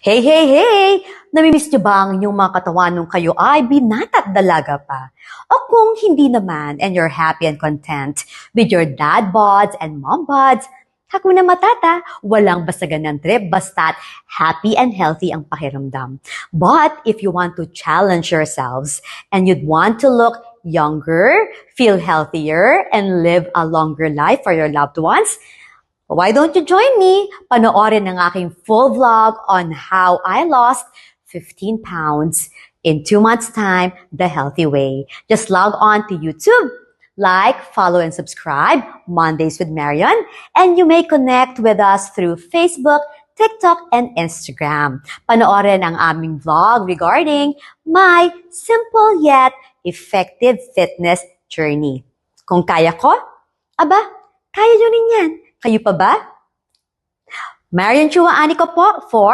Hey, hey, hey! Namimiss niyo ba ang inyong mga katawan nung kayo ay binata at dalaga pa? O kung hindi naman and you're happy and content with your dad bods and mom bods, Hakuna Matata, walang basagan ng trip basta't happy and healthy ang pakiramdam. But if you want to challenge yourselves and you'd want to look younger, feel healthier, and live a longer life for your loved ones, why don't you join me? Panoorin ang aking full vlog on how I lost 15 pounds in 2 months' time the healthy way. Just log on to YouTube, like, follow, and subscribe Mondays with Marion, and you may connect with us through Facebook, TikTok, and Instagram. Panoorin ang aming vlog regarding my simple yet effective fitness journey. Kung kaya ko, aba, kaya nyo rin yan. Kayo pa ba? Marion Chua Ani ko po for